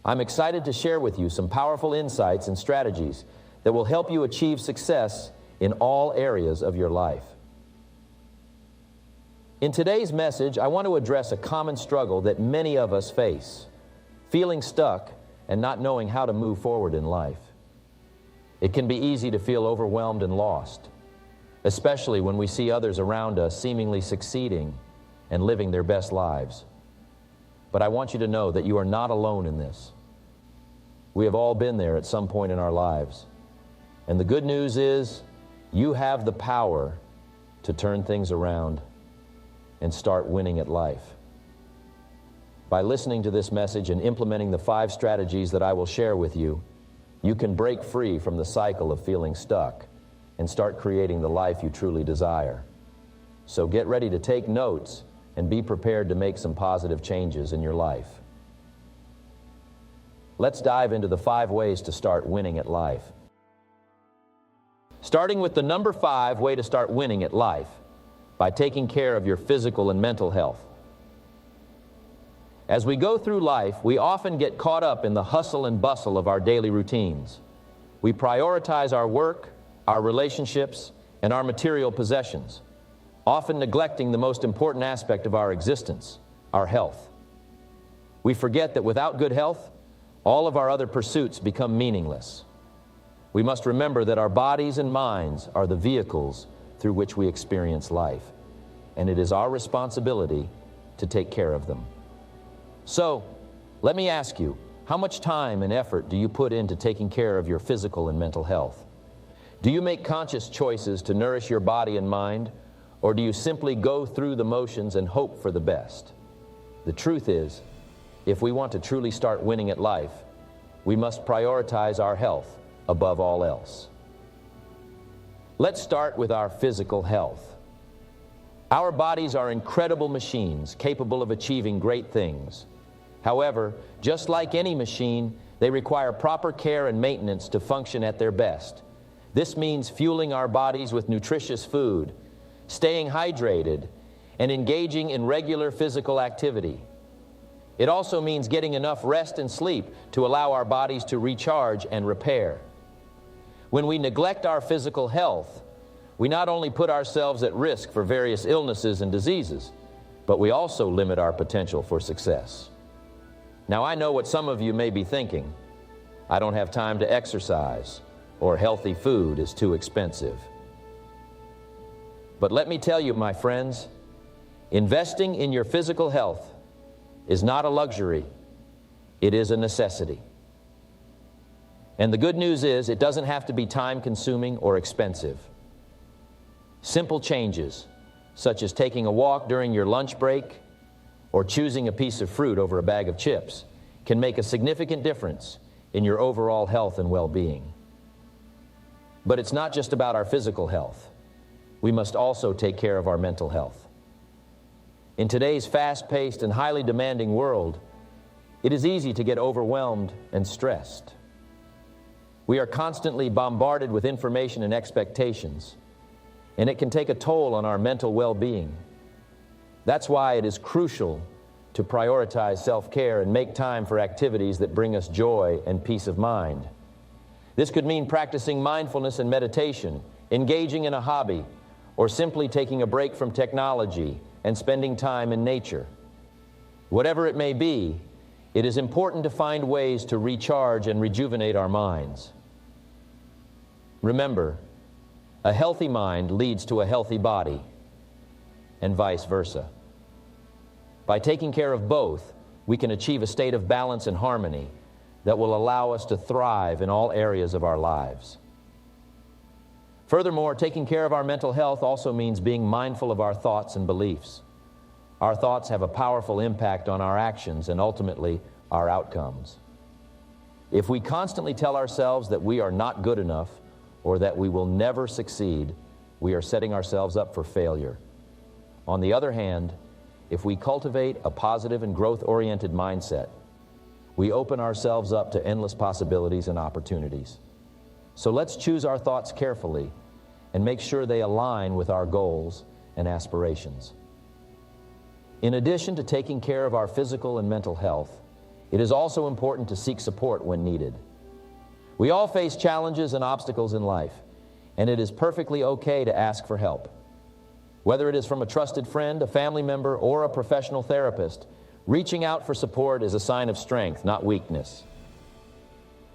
I'm excited to share with you some powerful insights and strategies that will help you achieve success in all areas of your life. In today's message, I want to address a common struggle that many of us face: feeling stuck and not knowing how to move forward in life. It can be easy to feel overwhelmed and lost, especially when we see others around us seemingly succeeding and living their best lives. But I want you to know that you are not alone in this. We have all been there at some point in our lives. And the good news is, you have the power to turn things around and start winning at life. By listening to this message and implementing the 5 strategies that I will share with you, you can break free from the cycle of feeling stuck and start creating the life you truly desire. So get ready to take notes and be prepared to make some positive changes in your life. Let's dive into the 5 ways to start winning at life. Starting with the number 5 way to start winning at life, by taking care of your physical and mental health. As we go through life, we often get caught up in the hustle and bustle of our daily routines. We prioritize our work, our relationships, and our material possessions, often neglecting the most important aspect of our existence, our health. We forget that without good health, all of our other pursuits become meaningless. We must remember that our bodies and minds are the vehicles through which we experience life, and it is our responsibility to take care of them. So, let me ask you, how much time and effort do you put into taking care of your physical and mental health? Do you make conscious choices to nourish your body and mind, or do you simply go through the motions and hope for the best? The truth is, if we want to truly start winning at life, we must prioritize our health above all else. Let's start with our physical health. Our bodies are incredible machines capable of achieving great things. However, just like any machine, they require proper care and maintenance to function at their best. This means fueling our bodies with nutritious food, staying hydrated, and engaging in regular physical activity. It also means getting enough rest and sleep to allow our bodies to recharge and repair. When we neglect our physical health, we not only put ourselves at risk for various illnesses and diseases, but we also limit our potential for success. Now, I know what some of you may be thinking: I don't have time to exercise, or healthy food is too expensive. But let me tell you, my friends, investing in your physical health is not a luxury, it is a necessity. And the good news is, it doesn't have to be time-consuming or expensive. Simple changes, such as taking a walk during your lunch break or choosing a piece of fruit over a bag of chips, can make a significant difference in your overall health and well-being. But it's not just about our physical health. We must also take care of our mental health. In today's fast-paced and highly demanding world, it is easy to get overwhelmed and stressed. We are constantly bombarded with information and expectations, and it can take a toll on our mental well-being. That's why it is crucial to prioritize self-care and make time for activities that bring us joy and peace of mind. This could mean practicing mindfulness and meditation, engaging in a hobby, or simply taking a break from technology and spending time in nature. Whatever it may be, it is important to find ways to recharge and rejuvenate our minds. Remember, a healthy mind leads to a healthy body, and vice versa. By taking care of both, we can achieve a state of balance and harmony that will allow us to thrive in all areas of our lives. Furthermore, taking care of our mental health also means being mindful of our thoughts and beliefs. Our thoughts have a powerful impact on our actions and ultimately our outcomes. If we constantly tell ourselves that we are not good enough or that we will never succeed, we are setting ourselves up for failure. On the other hand, if we cultivate a positive and growth-oriented mindset, we open ourselves up to endless possibilities and opportunities. So let's choose our thoughts carefully and make sure they align with our goals and aspirations. In addition to taking care of our physical and mental health, it is also important to seek support when needed. We all face challenges and obstacles in life, and it is perfectly okay to ask for help. Whether it is from a trusted friend, a family member, or a professional therapist, reaching out for support is a sign of strength, not weakness.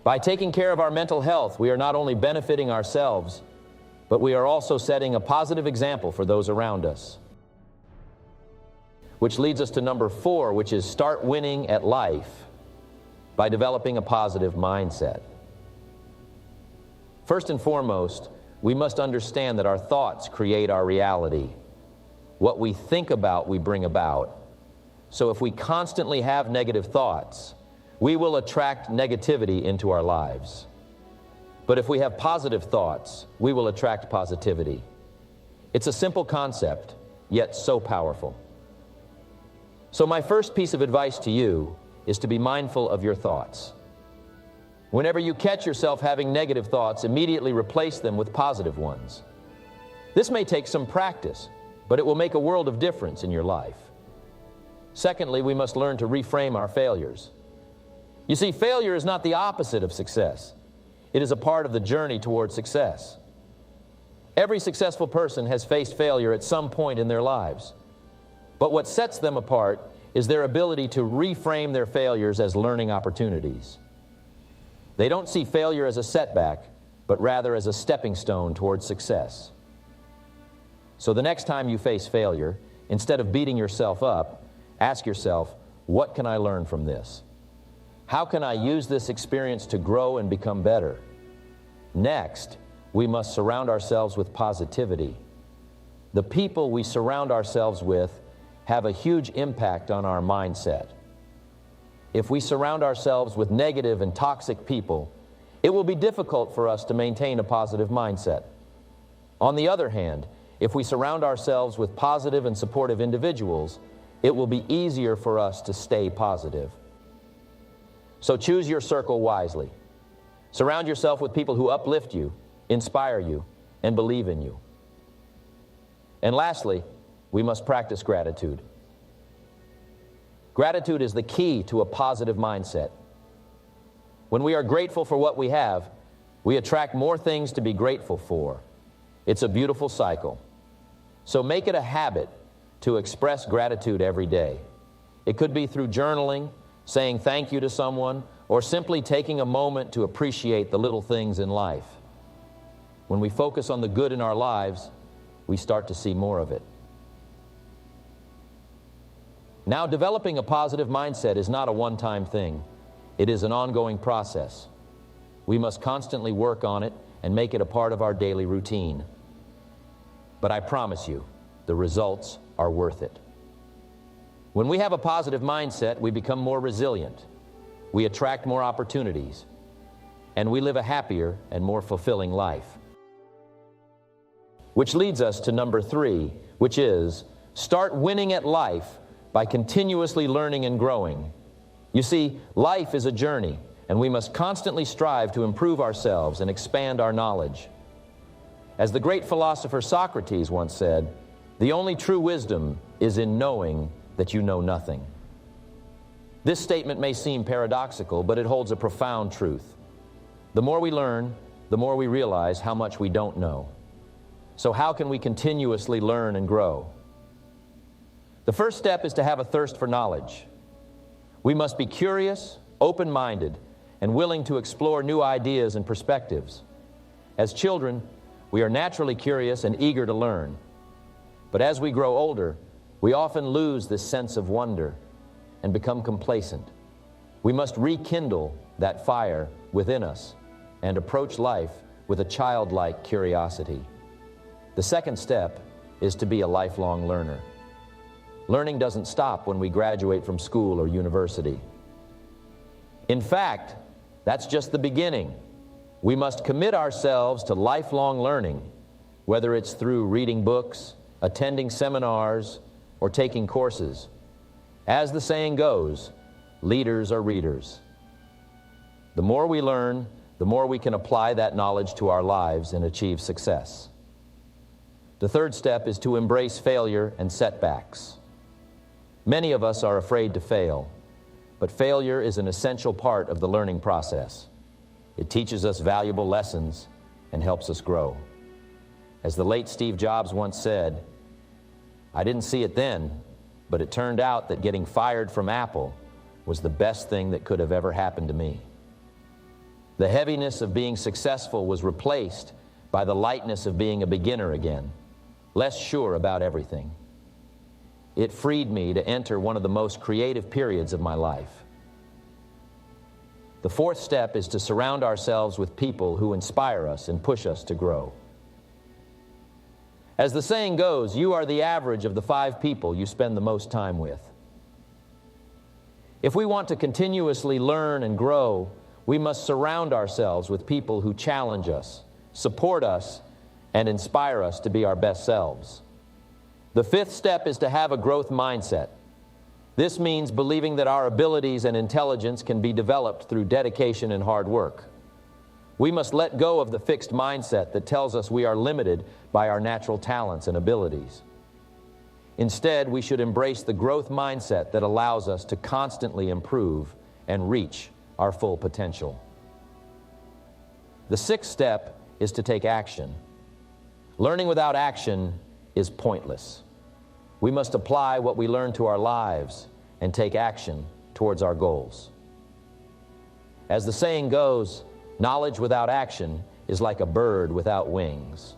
By taking care of our mental health, we are not only benefiting ourselves, but we are also setting a positive example for those around us. Which leads us to number 4, which is start winning at life by developing a positive mindset. First and foremost, we must understand that our thoughts create our reality. What we think about, we bring about. So if we constantly have negative thoughts, we will attract negativity into our lives. But if we have positive thoughts, we will attract positivity. It's a simple concept, yet so powerful. So my first piece of advice to you is to be mindful of your thoughts. Whenever you catch yourself having negative thoughts, immediately replace them with positive ones. This may take some practice, but it will make a world of difference in your life. Secondly, we must learn to reframe our failures. You see, failure is not the opposite of success. It is a part of the journey toward success. Every successful person has faced failure at some point in their lives. But what sets them apart is their ability to reframe their failures as learning opportunities. They don't see failure as a setback, but rather as a stepping stone towards success. So the next time you face failure, instead of beating yourself up, ask yourself, what can I learn from this? How can I use this experience to grow and become better? Next, we must surround ourselves with positivity. The people we surround ourselves with have a huge impact on our mindset. If we surround ourselves with negative and toxic people, it will be difficult for us to maintain a positive mindset. On the other hand, if we surround ourselves with positive and supportive individuals, it will be easier for us to stay positive. So choose your circle wisely. Surround yourself with people who uplift you, inspire you, and believe in you. And lastly, we must practice gratitude. Gratitude is the key to a positive mindset. When we are grateful for what we have, we attract more things to be grateful for. It's a beautiful cycle. So make it a habit to express gratitude every day. It could be through journaling, saying thank you to someone, or simply taking a moment to appreciate the little things in life. When we focus on the good in our lives, we start to see more of it. Now, developing a positive mindset is not a one-time thing. It is an ongoing process. We must constantly work on it and make it a part of our daily routine. But I promise you, the results are worth it. When we have a positive mindset, we become more resilient. We attract more opportunities, and we live a happier and more fulfilling life. Which leads us to number 3, which is start winning at life by continuously learning and growing. You see, life is a journey, and we must constantly strive to improve ourselves and expand our knowledge. As the great philosopher Socrates once said, the only true wisdom is in knowing that you know nothing. This statement may seem paradoxical, but it holds a profound truth. The more we learn, the more we realize how much we don't know. So how can we continuously learn and grow? The first step is to have a thirst for knowledge. We must be curious, open-minded, and willing to explore new ideas and perspectives. As children, we are naturally curious and eager to learn. But as we grow older, we often lose this sense of wonder and become complacent. We must rekindle that fire within us and approach life with a childlike curiosity. The second step is to be a lifelong learner. Learning doesn't stop when we graduate from school or university. In fact, that's just the beginning. We must commit ourselves to lifelong learning, whether it's through reading books, attending seminars, or taking courses. As the saying goes, leaders are readers. The more we learn, the more we can apply that knowledge to our lives and achieve success. The third step is to embrace failure and setbacks. Many of us are afraid to fail, but failure is an essential part of the learning process. It teaches us valuable lessons and helps us grow. As the late Steve Jobs once said, "I didn't see it then, but it turned out that getting fired from Apple was the best thing that could have ever happened to me." The heaviness of being successful was replaced by the lightness of being a beginner again, less sure about everything. It freed me to enter one of the most creative periods of my life. The fourth step is to surround ourselves with people who inspire us and push us to grow. As the saying goes, you are the average of the 5 people you spend the most time with. If we want to continuously learn and grow, we must surround ourselves with people who challenge us, support us, and inspire us to be our best selves. The fifth step is to have a growth mindset. This means believing that our abilities and intelligence can be developed through dedication and hard work. We must let go of the fixed mindset that tells us we are limited by our natural talents and abilities. Instead, we should embrace the growth mindset that allows us to constantly improve and reach our full potential. The sixth step is to take action. Learning without action is pointless. We must apply what we learn to our lives and take action towards our goals. As the saying goes, knowledge without action is like a bird without wings.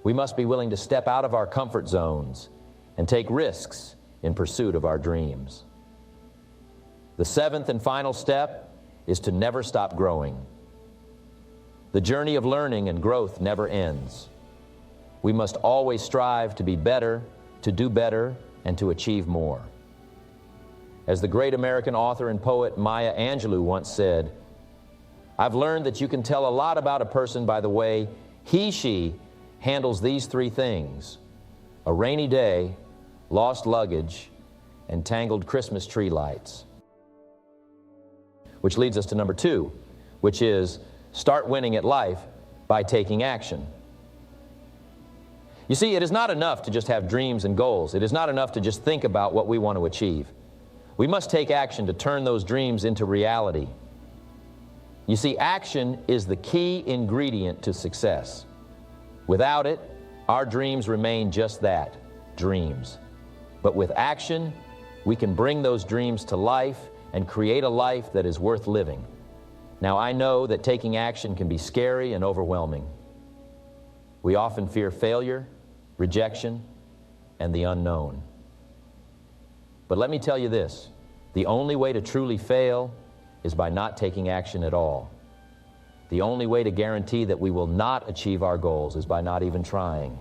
We must be willing to step out of our comfort zones and take risks in pursuit of our dreams. The seventh and final step is to never stop growing. The journey of learning and growth never ends. We must always strive to be better, to do better, and to achieve more. As the great American author and poet Maya Angelou once said, "I've learned that you can tell a lot about a person by the way she handles these 3 things: a rainy day, lost luggage, and tangled Christmas tree lights." Which leads us to number 2, which is start winning at life by taking action. You see, it is not enough to just have dreams and goals. It is not enough to just think about what we want to achieve. We must take action to turn those dreams into reality. You see, action is the key ingredient to success. Without it, our dreams remain just that, dreams. But with action, we can bring those dreams to life and create a life that is worth living. Now, I know that taking action can be scary and overwhelming. We often fear failure, rejection, and the unknown. But let me tell you this, the only way to truly fail is by not taking action at all. The only way to guarantee that we will not achieve our goals is by not even trying.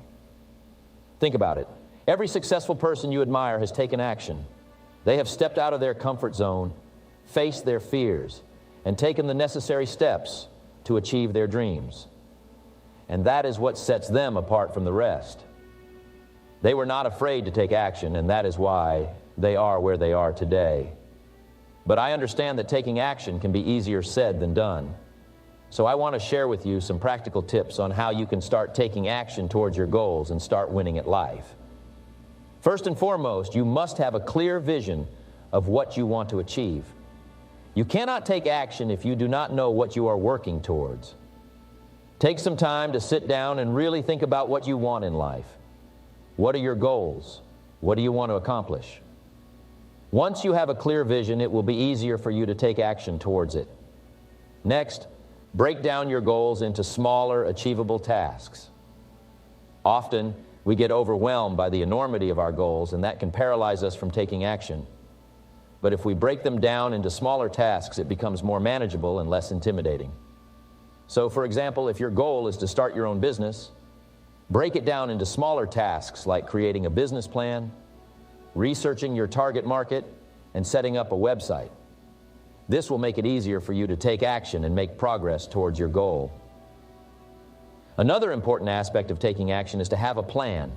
Think about it. Every successful person you admire has taken action. They have stepped out of their comfort zone, faced their fears, and taken the necessary steps to achieve their dreams. And that is what sets them apart from the rest. They were not afraid to take action, and that is why they are where they are today. But I understand that taking action can be easier said than done. So I want to share with you some practical tips on how you can start taking action towards your goals and start winning at life. First and foremost, you must have a clear vision of what you want to achieve. You cannot take action if you do not know what you are working towards. Take some time to sit down and really think about what you want in life. What are your goals? What do you want to accomplish? Once you have a clear vision, it will be easier for you to take action towards it. Next, break down your goals into smaller, achievable tasks. Often, we get overwhelmed by the enormity of our goals, and that can paralyze us from taking action. But if we break them down into smaller tasks, it becomes more manageable and less intimidating. So, for example, if your goal is to start your own business, break it down into smaller tasks like creating a business plan, researching your target market, and setting up a website. This will make it easier for you to take action and make progress towards your goal. Another important aspect of taking action is to have a plan.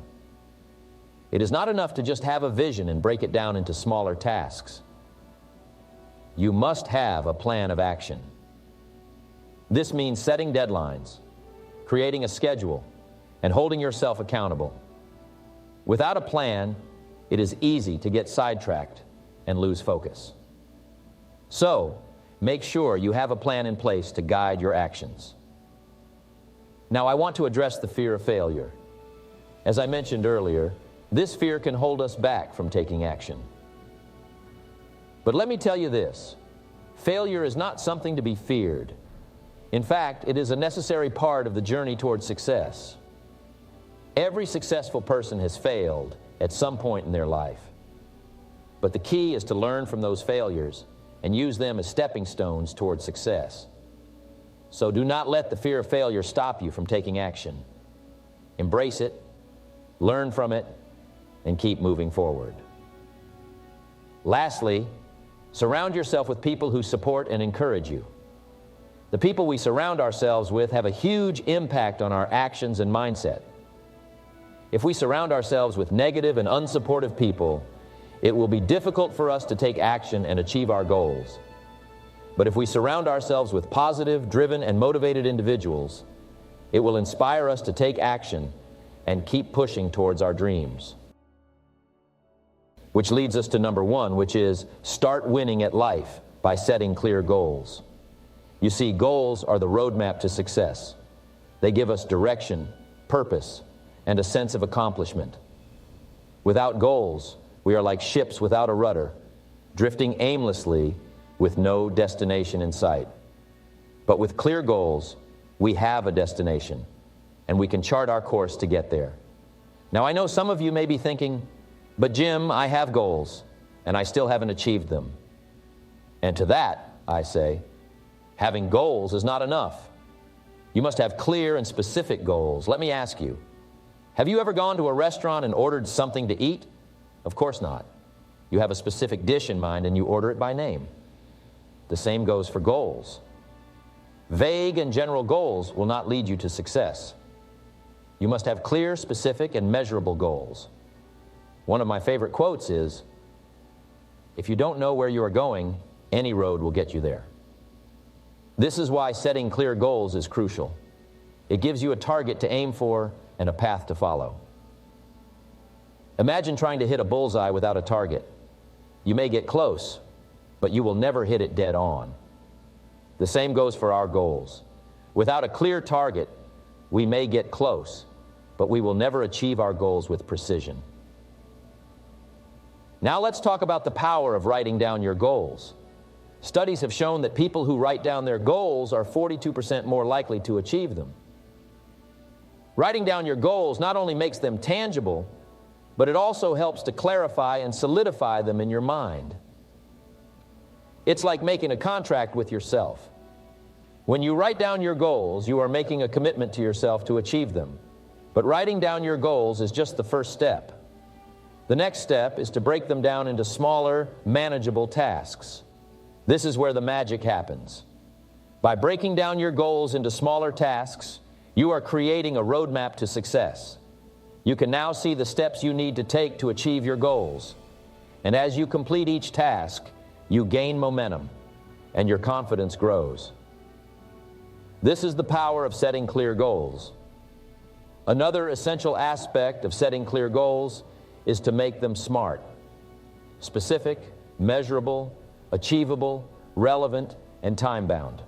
It is not enough to just have a vision and break it down into smaller tasks. You must have a plan of action. This means setting deadlines, creating a schedule, and holding yourself accountable. Without a plan, it is easy to get sidetracked and lose focus. So, make sure you have a plan in place to guide your actions. Now, I want to address the fear of failure. As I mentioned earlier, this fear can hold us back from taking action. But let me tell you this, failure is not something to be feared. In fact, it is a necessary part of the journey towards success. Every successful person has failed at some point in their life. But the key is to learn from those failures and use them as stepping stones towards success. So do not let the fear of failure stop you from taking action. Embrace it, learn from it, and keep moving forward. Lastly, surround yourself with people who support and encourage you. The people we surround ourselves with have a huge impact on our actions and mindset. If we surround ourselves with negative and unsupportive people, it will be difficult for us to take action and achieve our goals. But if we surround ourselves with positive, driven, and motivated individuals, it will inspire us to take action and keep pushing towards our dreams. Which leads us to number one, which is start winning at life by setting clear goals. You see, goals are the roadmap to success. They give us direction, purpose, and a sense of accomplishment. Without goals, we are like ships without a rudder, drifting aimlessly with no destination in sight. But with clear goals, we have a destination, and we can chart our course to get there. Now, I know some of you may be thinking, but Jim, I have goals, and I still haven't achieved them. And to that, I say, having goals is not enough. You must have clear and specific goals. Let me ask you, have you ever gone to a restaurant and ordered something to eat? Of course not. You have a specific dish in mind and you order it by name. The same goes for goals. Vague and general goals will not lead you to success. You must have clear, specific, and measurable goals. One of my favorite quotes is, if you don't know where you are going, any road will get you there. This is why setting clear goals is crucial. It gives you a target to aim for and a path to follow. Imagine trying to hit a bullseye without a target. You may get close, but you will never hit it dead on. The same goes for our goals. Without a clear target, we may get close, but we will never achieve our goals with precision. Now let's talk about the power of writing down your goals. Studies have shown that people who write down their goals are 42% more likely to achieve them. Writing down your goals not only makes them tangible, but it also helps to clarify and solidify them in your mind. It's like making a contract with yourself. When you write down your goals, you are making a commitment to yourself to achieve them. But writing down your goals is just the first step. The next step is to break them down into smaller, manageable tasks. This is where the magic happens. By breaking down your goals into smaller tasks, you are creating a roadmap to success. You can now see the steps you need to take to achieve your goals. And as you complete each task, you gain momentum and your confidence grows. This is the power of setting clear goals. Another essential aspect of setting clear goals is to make them SMART. Specific, measurable, achievable, relevant, and time-bound.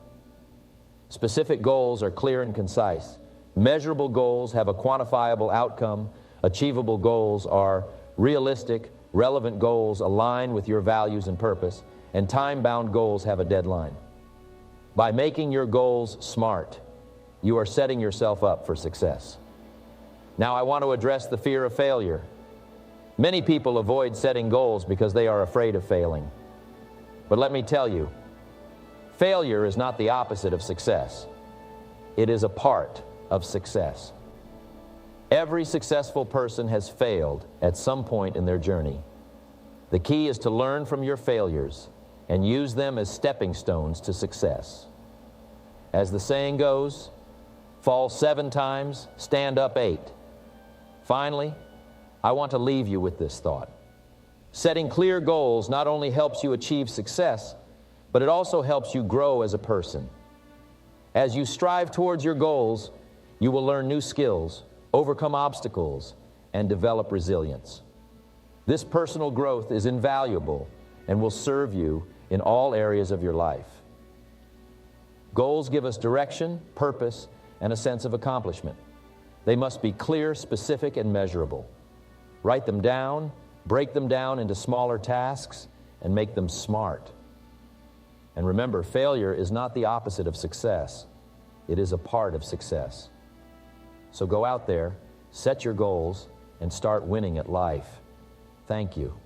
Specific goals are clear and concise. Measurable goals have a quantifiable outcome. Achievable goals are realistic, relevant goals align with your values and purpose, and time-bound goals have a deadline. By making your goals SMART, you are setting yourself up for success. Now I want to address the fear of failure. Many people avoid setting goals because they are afraid of failing. But let me tell you, failure is not the opposite of success. It is a part of success. Every successful person has failed at some point in their journey. The key is to learn from your failures and use them as stepping stones to success. As the saying goes, fall 7 times, stand up 8. Finally, I want to leave you with this thought. Setting clear goals not only helps you achieve success, but it also helps you grow as a person. As you strive towards your goals, you will learn new skills, overcome obstacles, and develop resilience. This personal growth is invaluable and will serve you in all areas of your life. Goals give us direction, purpose, and a sense of accomplishment. They must be clear, specific, and measurable. Write them down, break them down into smaller tasks, and make them SMART. And remember, failure is not the opposite of success. It is a part of success. So go out there, set your goals, and start winning at life. Thank you.